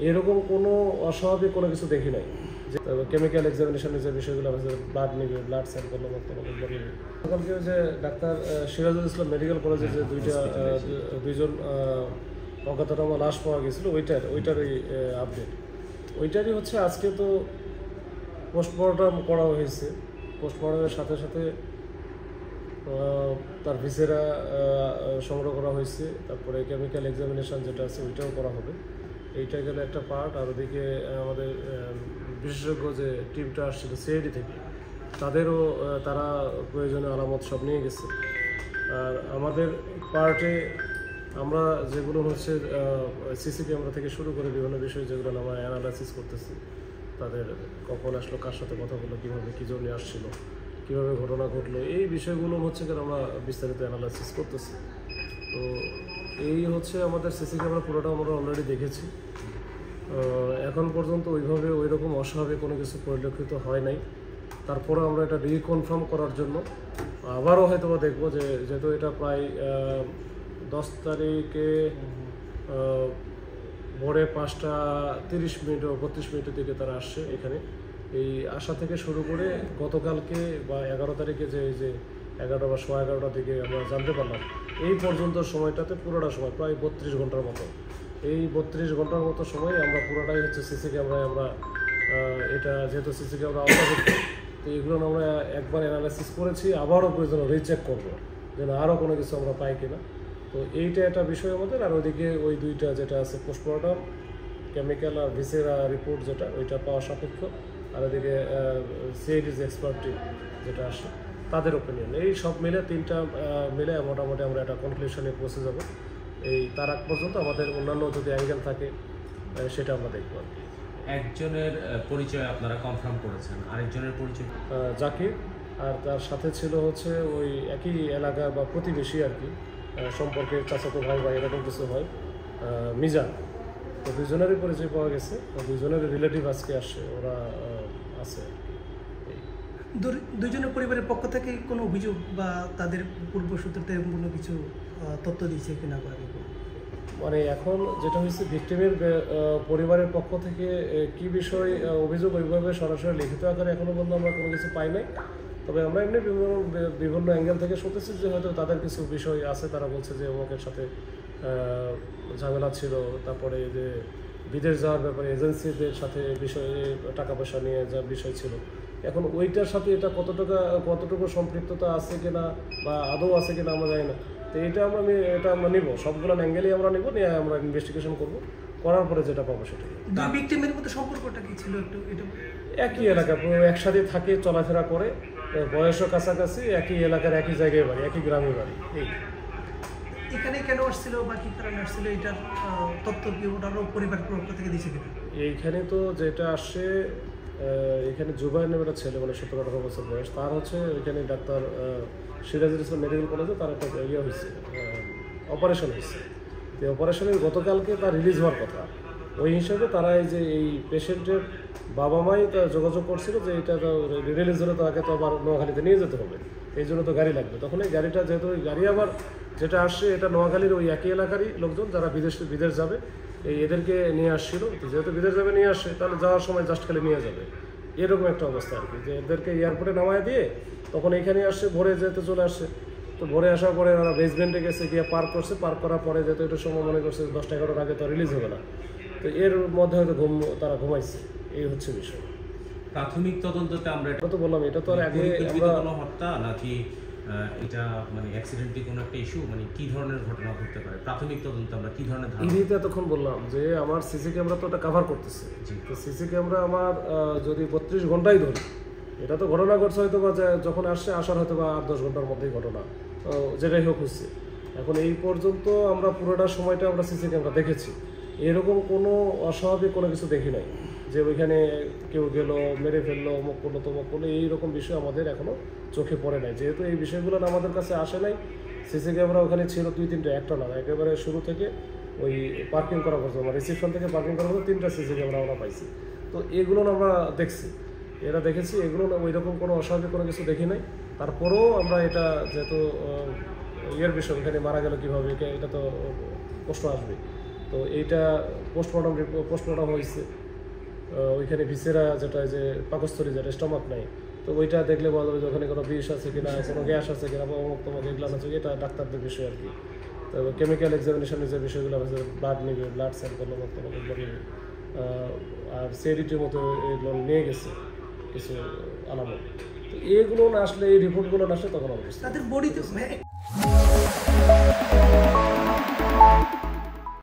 এরকম কোনো অস্বাভাবিক কোনো কিছু দেখি নাই। যে কেমিক্যাল এক্সামিনেশনের যে বিষয়গুলো আছে, ব্লাড নেবে, ব্লাড স্যাম্পল নেবে। গতকালকে যে ডাক্তার সিরাজুল ইসলাম মেডিকেল কলেজে যে দুইজন অজ্ঞাতনামা লাশ পাওয়া গেছিলো, ওইটারই আপডেট। ওইটারই হচ্ছে আজকে তো পোস্টমর্টম করা হয়েছে। পোস্টমর্টমের সাথে সাথে তার ভিসেরা সংগ্রহ করা হয়েছে, তারপরে কেমিক্যাল এক্সামিনেশন যেটা আছে ওইটাও করা হবে। এইটা গেলে একটা পার্ট। আর ওদিকে আমাদের বিশেষজ্ঞ যে টিমটা আসছিল সিআইডি থেকে, তারা প্রয়োজনীয় আলামত সব নিয়ে গেছে। আর আমাদের পার্টে আমরা যেগুলো হচ্ছে সিসি ক্যামেরা থেকে শুরু করে বিভিন্ন বিষয় যেগুলো আমরা অ্যানালাইসিস করতেছি, তাদের কখন আসলো, কার সাথে কথা বললো, কীভাবে কী জন্য আসছিল, কীভাবে ঘটনা ঘটলো, এই বিষয়গুলো হচ্ছে কি আমরা বিস্তারিত অ্যানালাইসিস করতেছি। তো এই হচ্ছে আমাদের সিসি ক্যামেরা পুরোটা আমরা অলরেডি দেখেছি। এখন পর্যন্ত ওইরকম অস্বাভাবিক কোনো কিছু পরিলক্ষিত হয় নাই। তারপরে আমরা এটা রিকনফার্ম করার জন্য আবারও হয়তো দেখবো, যেহেতু এটা প্রায় 10 তারিখে ভোরে 5টা 30 মিনিট ও 32 মিনিটের দিকে তারা আসছে এখানে। এই আসা থেকে শুরু করে গতকালকে বা 11 তারিখে যে 11টা বা 11:15টার দিকে আমরা জানতে পারলাম, এই পর্যন্ত সময়টাতে পুরোটা সময় প্রায় 32 ঘন্টার মতো। এই 32 ঘন্টার মতো সময় আমরা পুরোটাই হচ্ছে সিসি ক্যামেরায় আমরা এটা যেহেতু সিসি ক্যামেরা অন্তর্ভুক্ত, তো এগুলো আমরা একবার অ্যানালাইসিস করেছি, আবারও প্রয়োজন রিচেক করবো যেন আরও কোনো কিছু আমরা পাই কিনা। তো এইটা একটা বিষয় আমাদের। আর ওইদিকে ওই দুইটা যেটা আছে পোস্টমর্টম কেমিক্যাল আর ভিসেরা রিপোর্ট যেটা, ওইটা পাওয়া সাপেক্ষ। আর ওইদিকে সিআইডির যে এক্সপার্ট টিম যেটা আসে তাদের ওপিনিয়ন, এই সব মিলে তিনটা মিলে মোটামুটি আমরা একটা কনক্লুশনে পৌঁছে যাব। তার আগ পর্যন্ত আমাদের অন্যান্য যদি অ্যাঙ্গেল থাকে সেটা আমরা দেখব আর কি। একজনের পরিচয় আপনারা কনফার্ম করেছেন, আরেকজনের পরিচয় জাকির, আর তার সাথে ছিল হচ্ছে ওই একই এলাকার বা প্রতিবেশী আর কি, সম্পর্কে চাচাতো ভাই বা এরকম কিছু হয়, মিজান। তো দুজনেরই পরিচয় পাওয়া গেছে, দুজনের রিলেটিভ আজকে আসছে, ওরা আছে। দুজনের পরিবারের পক্ষ থেকে কোনো অভিযোগ বা তাদের পূর্বসূত্রতে কোনো কিছু তথ্য দিয়েছে কিনা? মানে এখন যেটা হয়েছে, ভিক্টিমের পরিবারের পক্ষ থেকে কি বিষয় অভিযোগ ওইভাবে সরাসরি লিখিত আকারে এখনো পর্যন্ত আমরা কোনো কিছু পাই নাই। তবে আমরা এমনি বিভিন্ন অ্যাঙ্গেল থেকে শুনতেছি যে হয়তো তাদের কিছু বিষয় আছে। তারা বলছে যে অমুকের সাথে ঝামেলা ছিল, তারপরে যে বিদেশ যাওয়ার ব্যাপারে এজেন্সিদের সাথে বিষয়ে টাকা পয়সা নিয়ে যাওয়ার বিষয় ছিল। এখন ওইটার সাথে এটা কতটুকু সম্পৃক্ততা আছে কিনা বা আদৌ আছে কিনা আমরা জানি না। তো এটা আমরা নিব, সবগুলো অ্যাঙ্গেলই আমরা নিব, নিয়ে আমরা ইনভেস্টিগেশন করব, করার পরে যেটা পাবো সেটাই। দুই ভিকটিমের মধ্যে সম্পর্কটা কি ছিল একটু এটা? একই এলাকা, একসাথে থাকে, চলাফেরা করে, বয়সও কাছাকাছি, একই এলাকার একই জায়গায় বাড়ি, একই গ্রামে বাড়ি। এখানে কেন আসছিল বা কি কারণে আসছিল এটার তথ্য কি ওটারও পরিবার পক্ষ থেকে দিয়েছে কিনা? এইখানে তো যেটা আসছে, এখানে জুবাইর নামে একটা ছেলে, মানে 17-18 বছর বয়স, তার হচ্ছে এখানে ডাক্তার সিরাজুল ইসলাম মেডিকেল কলেজে তার একটা হয়েছে, অপারেশন হয়েছে। তো অপারেশনের গতকালকে তার রিলিজ হওয়ার কথা। ওই হিসাবে তারা এই পেশেন্টের বাবা মাই তা যোগাযোগ করছিল যে এটা তো রিলিজ হলে তাকে তো আবার নোয়াখালীতে নিয়ে যেতে হবে, এই জন্য তো গাড়ি লাগবে। তখন এই গাড়িটা, যেহেতু ওই গাড়ি আবার যেটা আসছে এটা নোয়াখালীর ওই একই এলাকারই লোকজন যারা বিদেশ যাবে, এদেরকে নিয়ে আসছিল। যেহেতু বিদেশ যাবে, নিয়ে আসছে, তাহলে যাওয়ার সময় জাস্ট খালি নিয়ে যাবে, এরকম একটা অবস্থা আর কি। যে এদেরকে এয়ারপোর্টে নামায় দিয়ে তখন এইখানে আসছে, ভোরে যেহেতু চলে আসছে, তো ভোরে আসার পরে ওরা বেসমেন্টে গেছে, গিয়ে পার্ক করছে। পার্ক করার পরে যেহেতু এটা সময় মনে করছে 10-11টার আগে তো রিলিজ হবে না, তো এর মধ্যে হয়তো তারা ঘুমাইছে, এই হচ্ছে বিষয়। প্রাথমিক তদন্ততে আমরা এটা তো বললাম, এটা তো আর আগে কোনো হত্যা নাকি এটা মানে অ্যাক্সিডেন্টলি কোনো একটা ইস্যু, মানে কি ধরনের ঘটনা ঘটতে পারে প্রাথমিক তদন্তে আমরা কি ধরনের ধারণা? ইডিতে এতক্ষণ বললাম যে আমার সিসি ক্যামেরা তো ওটা কভার করতেছে। তো সিসি ক্যামেরা আমার যদি 32 ঘন্টাই ধরি, এটা তো ঘটনা ঘটছে হয়তো বা যখন আসার হয়তো বা 8-10 ঘন্টার মধ্যেই ঘটনা, যেটাই হোক হচ্ছে। এখন এই পর্যন্ত আমরা পুরোটা সময়টা আমরা সিসি ক্যামেরা দেখেছি, এরকম কোনো অস্বাভাবিক কোনো কিছু দেখি নাই যে ওইখানে কেউ গেল, মেরে ফেললো, অমুক করলো, তমুক করলো, এইরকম বিষয় আমাদের এখনও চোখে পড়ে নাই। যেহেতু এই বিষয়গুলো আমাদের কাছে আসে নাই, সিসি ক্যামেরা ওখানে ছিল 2-3টা, একটা না, একেবারে শুরু থেকে ওই পার্কিং করা পর্যন্ত, রিসেপশন থেকে পার্কিং করা পর্যন্ত 3টা সিসি ক্যামেরা আমরা পাইছি। তো এগুলো আমরা দেখছি, দেখেছি, এগুলো ওই রকম কোনো অস্বাভাবিক কোনো কিছু দেখি নাই। তারপরেও আমরা এটা যেহেতু বিষয়, ওখানে মারা গেল কীভাবে, এটা তো প্রশ্ন আসবে, তো এইটা পোস্টমর্টম হয়েছে, ওইখানে ভিসেরা যেটা যে পাকস্থলী যেটা স্টমাক নাই, তো ওইটা দেখলে বলা যাবে যে ওখানে কোনো বিষ আছে কিনা, কোনো গ্যাস আছে কিনা, বা অমুক তমুক এগুলো আছে, এটা ডাক্তারদের বিষয় আর কি। তবে কেমিক্যাল এক্সামিনেশনের যে বিষয়গুলো আছে, ব্লাড নেবে, ব্লাড স্যাম্পল অমুক তমুক এগুলো নেবে, আর সিআইডিটির মতো এগুলো নিয়ে গেছে কিছু আলামত। তো এগুলো না আসলে, এই রিপোর্টগুলো না আসলে তখন অবস্থা তাদের বডিতে